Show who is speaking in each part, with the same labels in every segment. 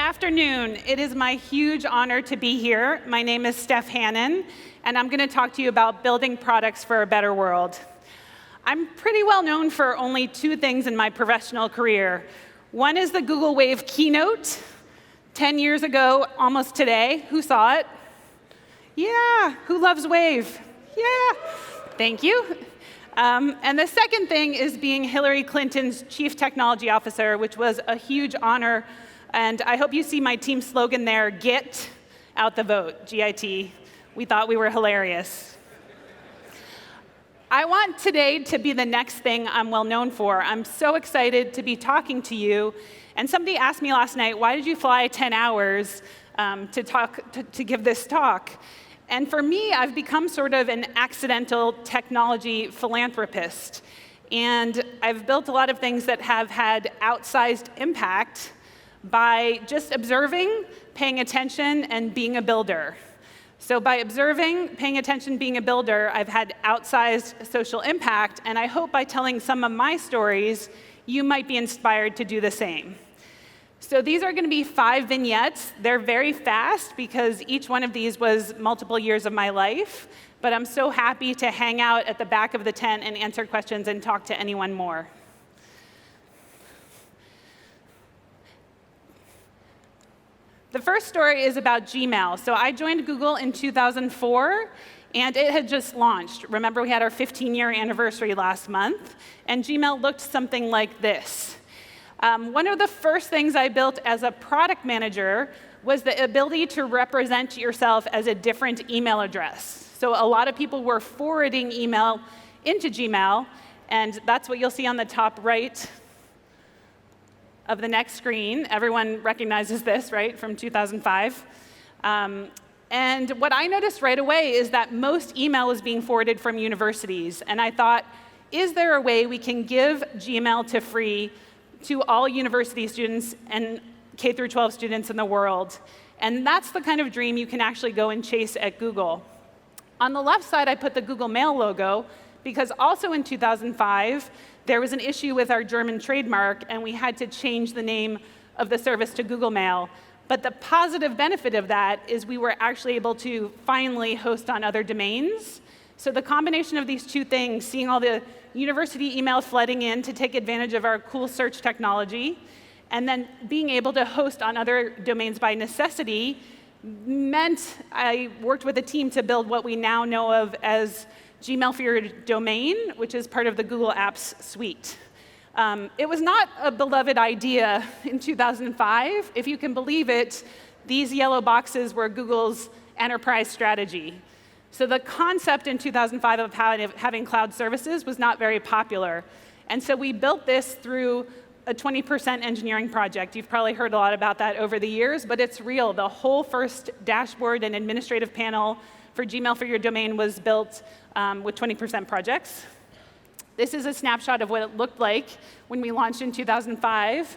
Speaker 1: afternoon. It is my huge honor to be here. My name is Steph Hannon, and I'm going to talk to you about building products for a better world. I'm pretty well known for only two things in my professional career. One is the Google Wave keynote, 10 years ago, almost today. Who saw it? Yeah. Who loves Wave? Yeah. Thank you. And the second thing is being Hillary Clinton's Chief Technology Officer, which was a huge honor. And I hope you see my team slogan there, "Get out the vote," G-I-T. We thought we were hilarious. I want today to be the next thing I'm well known for. I'm so excited to be talking to you. And somebody asked me last night, why did you fly 10 hours to give this talk? And for me, I've become sort of an accidental technology philanthropist. And I've built a lot of things that have had outsized impact by just observing, paying attention, and being a builder. So by observing, paying attention, being a builder, I've had outsized social impact, and I hope by telling some of my stories, you might be inspired to do the same. So these are going to be 5 vignettes. They're very fast because each one of these was multiple years of my life, but I'm so happy to hang out at the back of the tent and answer questions and talk to anyone more. The first story is about Gmail. So I joined Google in 2004, and it had just launched. Remember, we had our 15-year anniversary last month, and Gmail looked something like this. One of the first things I built as a product manager was the ability to represent yourself as a different email address. So a lot of people were forwarding email into Gmail, and that's what you'll see on the top right of the next screen. Everyone recognizes this, right, from 2005. And what I noticed right away is that most email was being forwarded from universities. And I thought, is there a way we can give Gmail to free to all university students and K-12 students in the world? And that's the kind of dream you can actually go and chase at Google. On the left side, I put the Google Mail logo, because also in 2005, there was an issue with our German trademark, and we had to change the name of the service to Google Mail. But the positive benefit of that is we were actually able to finally host on other domains. So the combination of these two things, seeing all the university email flooding in to take advantage of our cool search technology, and then being able to host on other domains by necessity, meant I worked with a team to build what we now know of as Gmail for your domain, which is part of the Google Apps suite. It was not a beloved idea in 2005. If you can believe it, these yellow boxes were Google's enterprise strategy. So the concept in 2005 of having cloud services was not very popular. And so we built this through a 20% engineering project. You've probably heard a lot about that over the years, but it's real. The whole first dashboard and administrative panel for Gmail for your domain was built with 20% projects. This is a snapshot of what it looked like when we launched in 2005.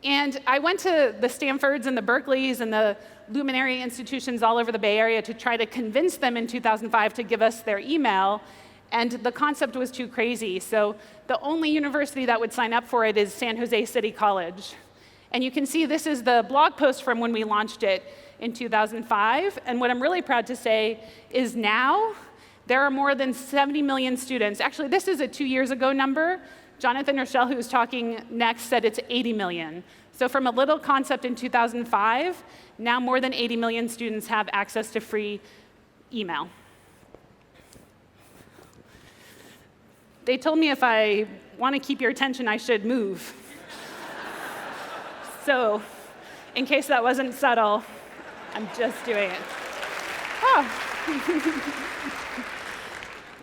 Speaker 1: And I went to the Stanfords and the Berkeleys and the luminary institutions all over the Bay Area to try to convince them in 2005 to give us their email. And the concept was too crazy. So the only university that would sign up for it is San Jose City College. And you can see this is the blog post from when we launched it in 2005. And what I'm really proud to say is now there are more than 70 million students. Actually, this is a 2 years ago number. Jonathan Rochelle, who's talking next, said it's 80 million. So from a little concept in 2005, now more than 80 million students have access to free email. They told me if I want to keep your attention, I should move. So in case that wasn't subtle, I'm just doing it. Oh.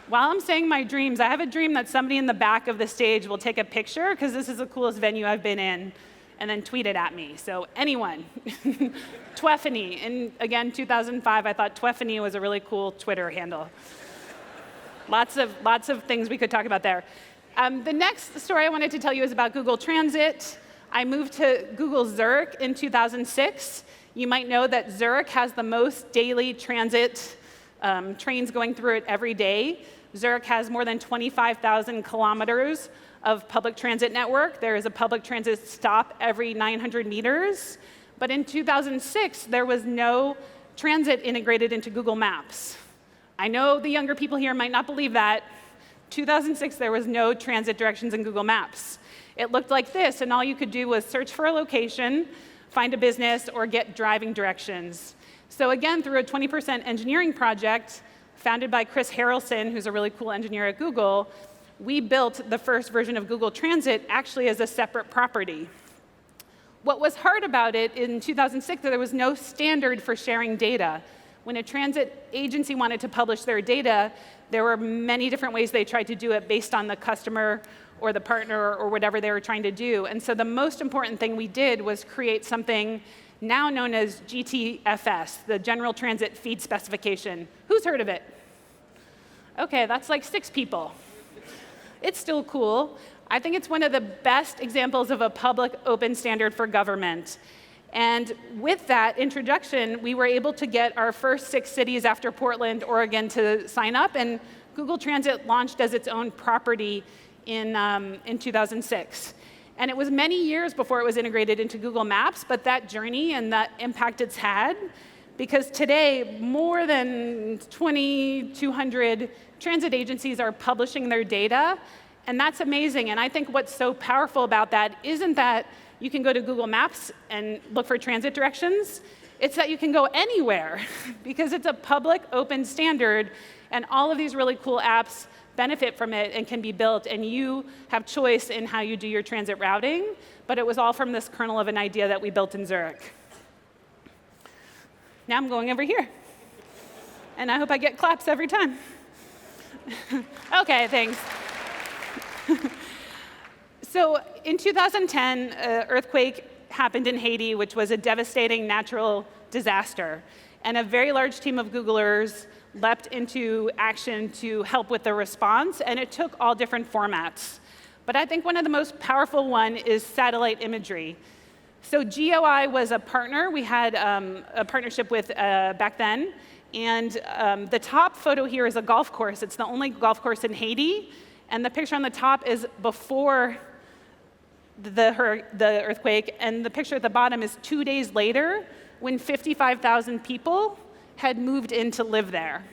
Speaker 1: While I'm saying my dreams, I have a dream that somebody in the back of the stage will take a picture, because this is the coolest venue I've been in, and then tweet it at me. So anyone. Tweffany. And again, 2005, I thought Tweffany was a really cool Twitter handle. Lots of things we could talk about there. The next story I wanted to tell you is about Google Transit. I moved to Google Zurich in 2006. You might know that Zurich has the most daily transit trains going through it every day. Zurich has more than 25,000 kilometers of public transit network. There is a public transit stop every 900 meters. But in 2006, there was no transit integrated into Google Maps. I know the younger people here might not believe that. 2006, there was no transit directions in Google Maps. It looked like this, and all you could do was search for a location, find a business, or get driving directions. So again, through a 20% engineering project founded by Chris Harrelson, who's a really cool engineer at Google, we built the first version of Google Transit actually as a separate property. What was hard about it in 2006, there was no standard for sharing data. When a transit agency wanted to publish their data, there were many different ways they tried to do it based on the customer or the partner or whatever they were trying to do. And so the most important thing we did was create something now known as GTFS, the General Transit Feed Specification. Who's heard of it? OK, that's like 6 people. It's still cool. I think it's one of the best examples of a public open standard for government. And with that introduction, we were able to get our first 6 cities after Portland, Oregon to sign up, and Google Transit launched as its own property in 2006. And it was many years before it was integrated into Google Maps, but that journey and that impact it's had, because today more than 2,200 transit agencies are publishing their data, and that's amazing. And I think what's so powerful about that isn't that you can go to Google Maps and look for transit directions. It's that you can go anywhere because it's a public open standard, and all of these really cool apps benefit from it and can be built, and you have choice in how you do your transit routing. But it was all from this kernel of an idea that we built in Zurich. Now I'm going over here, and I hope I get claps every time. OK, thanks. So in 2010, an earthquake happened in Haiti, which was a devastating natural disaster. And a very large team of Googlers leapt into action to help with the response, and it took all different formats. But I think one of the most powerful one is satellite imagery. So GOI was a partner. We had a partnership with back then. And the top photo here is a golf course. It's the only golf course in Haiti. And the picture on the top is before the earthquake. And the picture at the bottom is 2 days later, when 55,000 people had moved in to live there.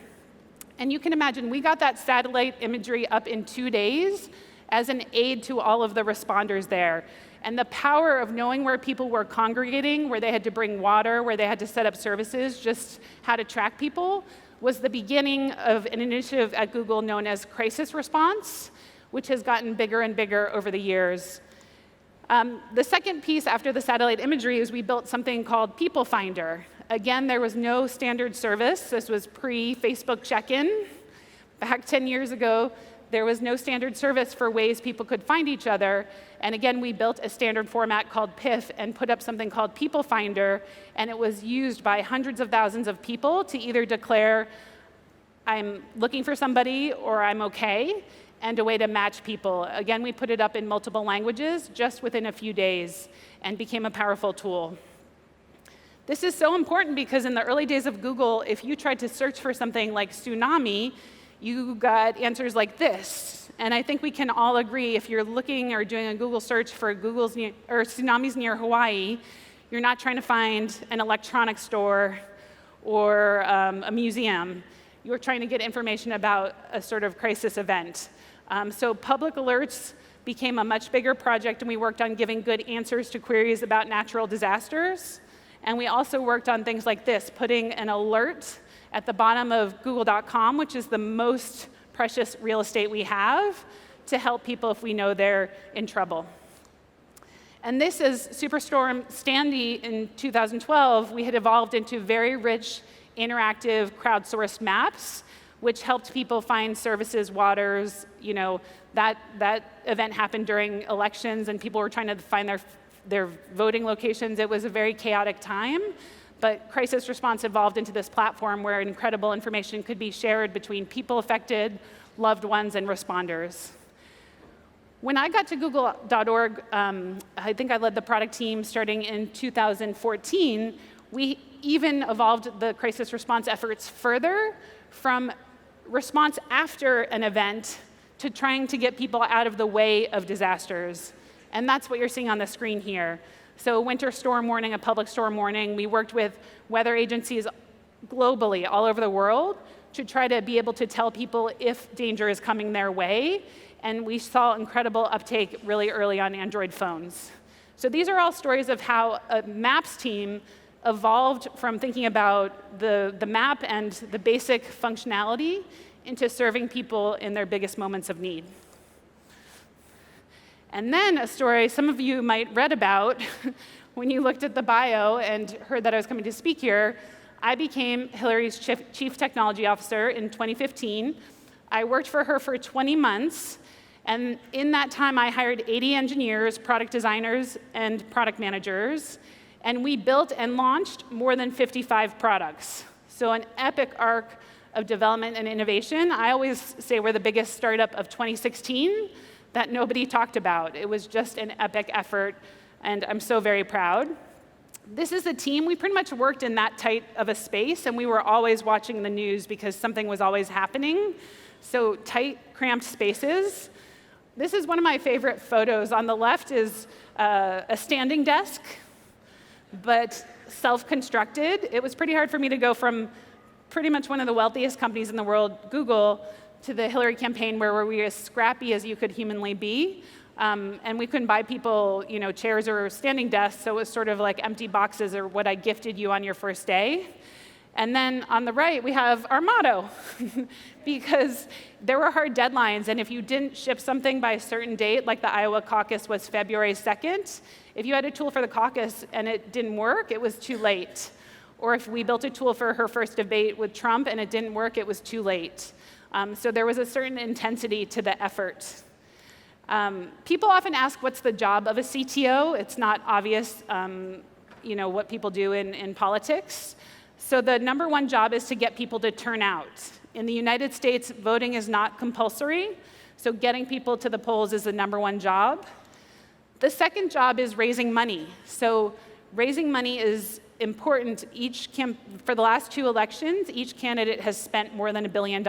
Speaker 1: And you can imagine, we got that satellite imagery up in 2 days as an aid to all of the responders there. And the power of knowing where people were congregating, where they had to bring water, where they had to set up services, just how to track people, was the beginning of an initiative at Google known as crisis response, which has gotten bigger and bigger over the years. The second piece after the satellite imagery is we built something called People Finder. Again, there was no standard service. This was pre-Facebook check-in. Back 10 years ago, there was no standard service for ways people could find each other. And again, we built a standard format called PIF and put up something called People Finder, and it was used by hundreds of thousands of people to either declare, I'm looking for somebody, or I'm okay, and a way to match people. Again, we put it up in multiple languages just within a few days and became a powerful tool. This is so important because in the early days of Google, if you tried to search for something like tsunami, you got answers like this. And I think we can all agree, if you're looking or doing a Google search for tsunamis near Hawaii, you're not trying to find an electronics store or a museum. You're trying to get information about a sort of crisis event. So public alerts became a much bigger project, and we worked on giving good answers to queries about natural disasters. And we also worked on things like this, putting an alert at the bottom of google.com, which is the most precious real estate we have, to help people if we know they're in trouble. And this is Superstorm Sandy in 2012. We had evolved into very rich, interactive, crowdsourced maps, which helped people find services, waters. You know, that event happened during elections, and people were trying to find their voting locations. It was a very chaotic time. But crisis response evolved into this platform where incredible information could be shared between people affected, loved ones, and responders. When I got to Google.org, I think I led the product team starting in 2014. We even evolved the crisis response efforts further from response after an event to trying to get people out of the way of disasters. And that's what you're seeing on the screen here. So a winter storm warning, a public storm warning. We worked with weather agencies globally, all over the world, to try to be able to tell people if danger is coming their way. And we saw incredible uptake really early on Android phones. So these are all stories of how a maps team evolved from thinking about the map and the basic functionality into serving people in their biggest moments of need. And then a story some of you might read about when you looked at the bio and heard that I was coming to speak here. I became Hillary's Chief Technology Officer in 2015. I worked for her for 20 months, and in that time I hired 80 engineers, product designers, and product managers, and we built and launched more than 55 products. So an epic arc of development and innovation. I always say we're the biggest startup of 2016 that nobody talked about. It was just an epic effort, and I'm so very proud. This is a team. We pretty much worked in that tight of a space, and we were always watching the news because something was always happening. So tight, cramped spaces. This is one of my favorite photos. On the left is a standing desk, but self-constructed. It was pretty hard for me to go from pretty much one of the wealthiest companies in the world, Google, to the Hillary campaign where we were as scrappy as you could humanly be. And we couldn't buy people, chairs or standing desks, so it was sort of like empty boxes or what I gifted you on your first day. And then on the right, we have our motto, because there were hard deadlines, and if you didn't ship something by a certain date, like the Iowa caucus was February 2nd, if you had a tool for the caucus and it didn't work, it was too late. Or if we built a tool for her first debate with Trump and it didn't work, it was too late. So there was a certain intensity to the effort. People often ask, what's the job of a CTO? It's not obvious, what people do in politics. So the number one job is to get people to turn out. In the United States, voting is not compulsory, so getting people to the polls is the number one job. The second job is raising money. So raising money is important. For the last 2 elections, each candidate has spent more than $1 billion.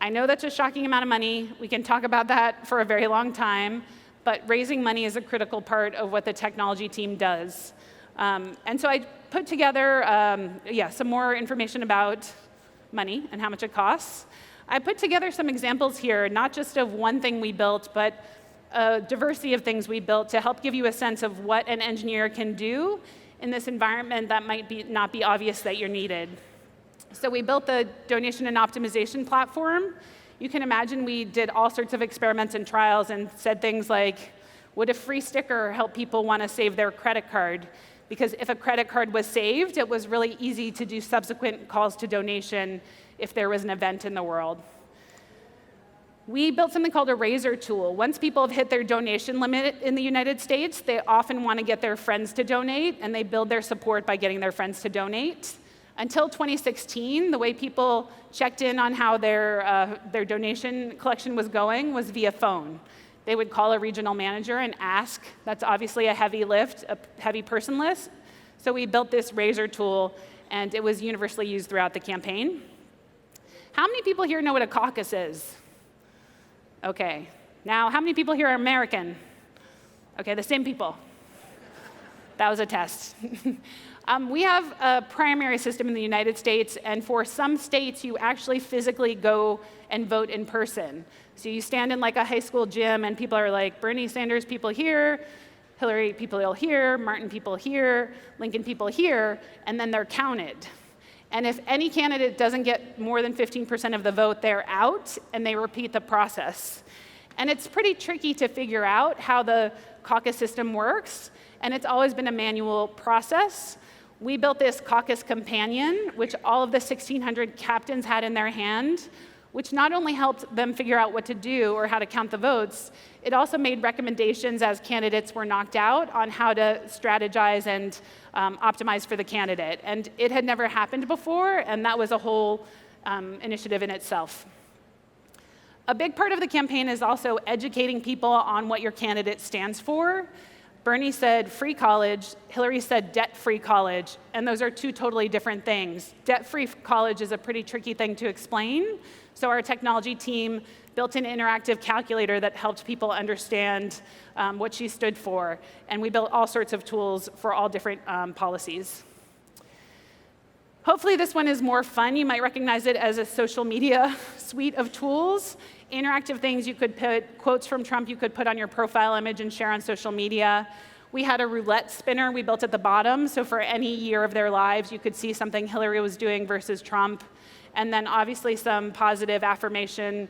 Speaker 1: I know that's a shocking amount of money. We can talk about that for a very long time, but raising money is a critical part of what the technology team does. And so I put together some more information about money and how much it costs. I put together some examples here, not just of one thing we built, but a diversity of things we built to help give you a sense of what an engineer can do in this environment that might not be obvious that you're needed. So we built the donation and optimization platform. You can imagine we did all sorts of experiments and trials and said things like, would a free sticker help people want to save their credit card? Because if a credit card was saved, it was really easy to do subsequent calls to donation if there was an event in the world. We built something called a raiser tool. Once people have hit their donation limit in the United States, they often want to get their friends to donate, and they build their support by getting their friends to donate. Until 2016, the way people checked in on how their donation collection was going was via phone. They would call a regional manager and ask. That's obviously a heavy lift, a heavy person list. So we built this raiser tool, and it was universally used throughout the campaign. How many people here know what a caucus is? Okay. Now, how many people here are American? Okay, the same people. That was a test. We have a primary system in the United States, and for some states, you actually physically go and vote in person. So you stand in like a high school gym, and people are like, Bernie Sanders people here, Hillary people here, Martin people here, Lincoln people here, and then they're counted. And if any candidate doesn't get more than 15% of the vote, they're out, and they repeat the process. And it's pretty tricky to figure out how the caucus system works, and it's always been a manual process. We built this caucus companion, which all of the 1,600 captains had in their hand, which not only helped them figure out what to do or how to count the votes, it also made recommendations as candidates were knocked out on how to strategize and optimize for the candidate. And it had never happened before, and that was a whole initiative in itself. A big part of the campaign is also educating people on what your candidate stands for. Bernie said free college, Hillary said debt-free college, and those are two totally different things. Debt-free college is a pretty tricky thing to explain, so our technology team built an interactive calculator that helped people understand what she stood for. And we built all sorts of tools for all different policies. Hopefully this one is more fun. You might recognize it as a social media suite of tools. Interactive things you could put, quotes from Trump you could put on your profile image and share on social media. We had a roulette spinner we built at the bottom, so for any year of their lives, you could see something Hillary was doing versus Trump. And then obviously some positive affirmation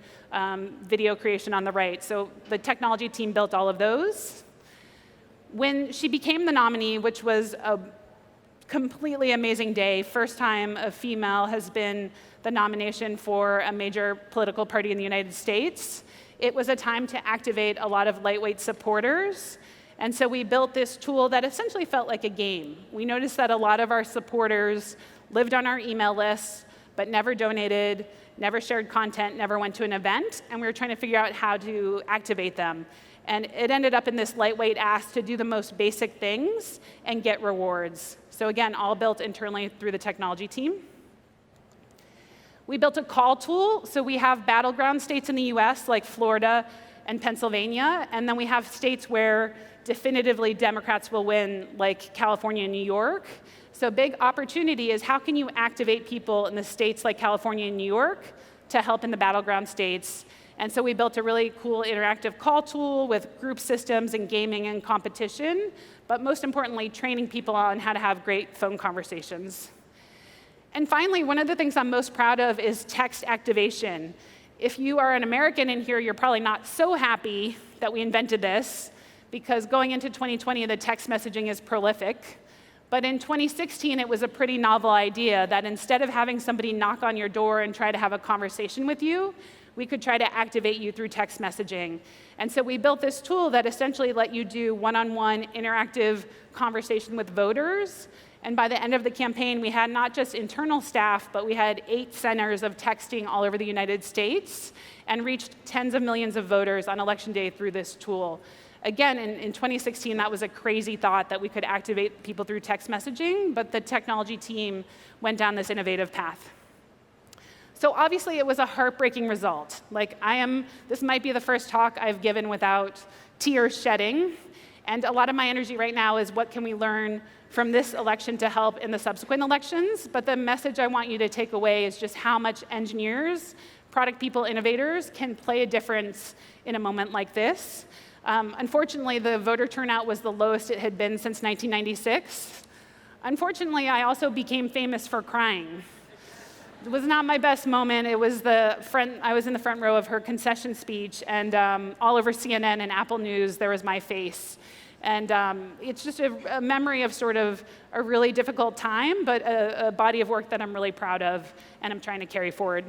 Speaker 1: video creation on the right. So the technology team built all of those. When she became the nominee, which was a completely amazing day, first time a female has been the nomination for a major political party in the United States, it was a time to activate a lot of lightweight supporters. And so we built this tool that essentially felt like a game. We noticed that a lot of our supporters lived on our email lists, but never donated, never shared content, never went to an event, and we were trying to figure out how to activate them. And it ended up in this lightweight ask to do the most basic things and get rewards. So again, all built internally through the technology team. We built a call tool. So we have battleground states in the US, like Florida and Pennsylvania, and then we have states where definitively Democrats will win, like California and New York. So big opportunity is how can you activate people in the states like California and New York to help in the battleground states. And so we built a really cool interactive call tool with group systems and gaming and competition, but most importantly, training people on how to have great phone conversations. And finally, one of the things I'm most proud of is text activation. If you are an American in here, you're probably not so happy that we invented this, because going into 2020, the text messaging is prolific. But in 2016, it was a pretty novel idea that instead of having somebody knock on your door and try to have a conversation with you, we could try to activate you through text messaging. And so we built this tool that essentially let you do one-on-one interactive conversation with voters. And by the end of the campaign, we had not just internal staff, but we had 8 centers of texting all over the United States and reached tens of millions of voters on Election Day through this tool. Again, in 2016, that was a crazy thought that we could activate people through text messaging, but the technology team went down this innovative path. So obviously, it was a heartbreaking result. This might be the first talk I've given without tears shedding. And a lot of my energy right now is what can we learn from this election to help in the subsequent elections. But the message I want you to take away is just how much engineers, product people, innovators can play a difference in a moment like this. Unfortunately, the voter turnout was the lowest it had been since 1996. Unfortunately, I also became famous for crying. It was not my best moment. I was in the front row of her concession speech, and all over CNN and Apple News, there was my face. And it's just a memory of sort of a really difficult time, but a body of work that I'm really proud of and I'm trying to carry forward.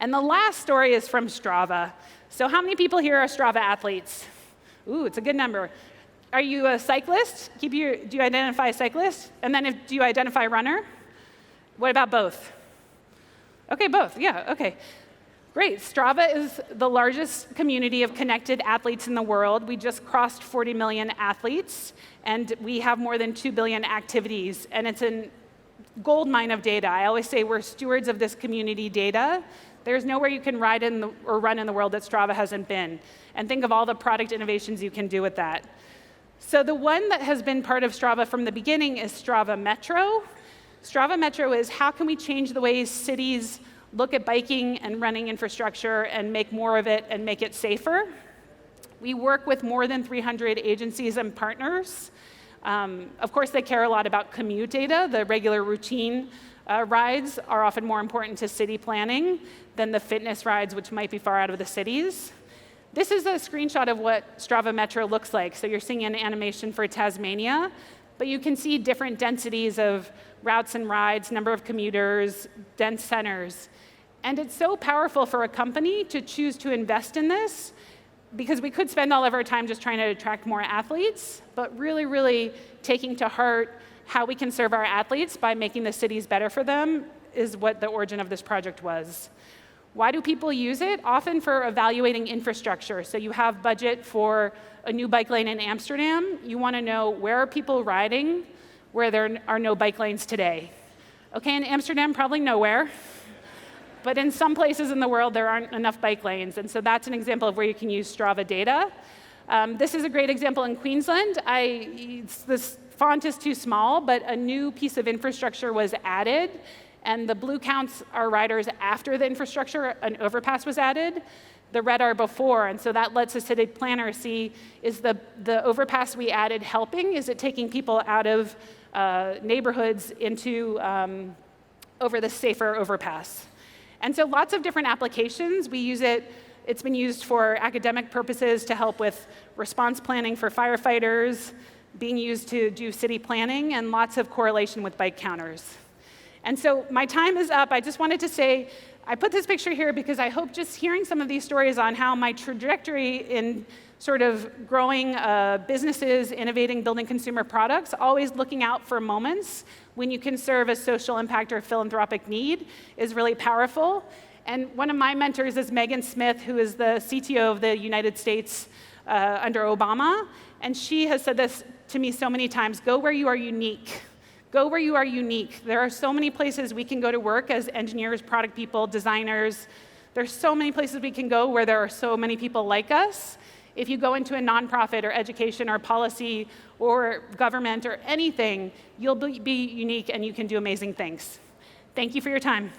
Speaker 1: And the last story is from Strava. So how many people here are Strava athletes? Ooh, it's a good number. Are you a cyclist? Do you identify a cyclist? And then do you identify a runner? What about both? Okay, both, yeah, okay. Great, Strava is the largest community of connected athletes in the world. We just crossed 40 million athletes, and we have more than 2 billion activities, and it's a gold mine of data. I always say we're stewards of this community data. There's nowhere you can ride or run in the world that Strava hasn't been. And think of all the product innovations you can do with that. So the one that has been part of Strava from the beginning is Strava Metro. Strava Metro is how can we change the ways cities look at biking and running infrastructure and make more of it and make it safer. We work with more than 300 agencies and partners. Of course, they care a lot about commute data. The regular routine rides are often more important to city planning than the fitness rides, which might be far out of the cities. This is a screenshot of what Strava Metro looks like. So you're seeing an animation for Tasmania, but you can see different densities of routes and rides, number of commuters, dense centers. And it's so powerful for a company to choose to invest in this, because we could spend all of our time just trying to attract more athletes, but really, really taking to heart how we can serve our athletes by making the cities better for them is what the origin of this project was. Why do people use it? Often for evaluating infrastructure. So you have budget for a new bike lane in Amsterdam. You want to know where are people riding where there are no bike lanes today. Okay, in Amsterdam, probably nowhere. but in some places in the world, there aren't enough bike lanes. And so that's an example of where you can use Strava data. This is a great example in Queensland. This font is too small, but a new piece of infrastructure was added. And the blue counts are riders after the infrastructure, an overpass was added. The red are before, and so that lets a city planner see, is the overpass we added helping? Is it taking people out of neighborhoods into over the safer overpass? And so lots of different applications. We use it. It's been used for academic purposes to help with response planning for firefighters, being used to do city planning, and lots of correlation with bike counters. And so my time is up. I just wanted to say, I put this picture here because I hope just hearing some of these stories on how my trajectory in sort of growing businesses, innovating, building consumer products, always looking out for moments when you can serve a social impact or philanthropic need is really powerful. And one of my mentors is Megan Smith, who is the CTO of the United States under Obama. And she has said this to me so many times, go where you are unique. Go where you are unique. There are so many places we can go to work as engineers, product people, designers. There's so many places we can go where there are so many people like us. If you go into a nonprofit or education or policy or government or anything, you'll be unique and you can do amazing things. Thank you for your time.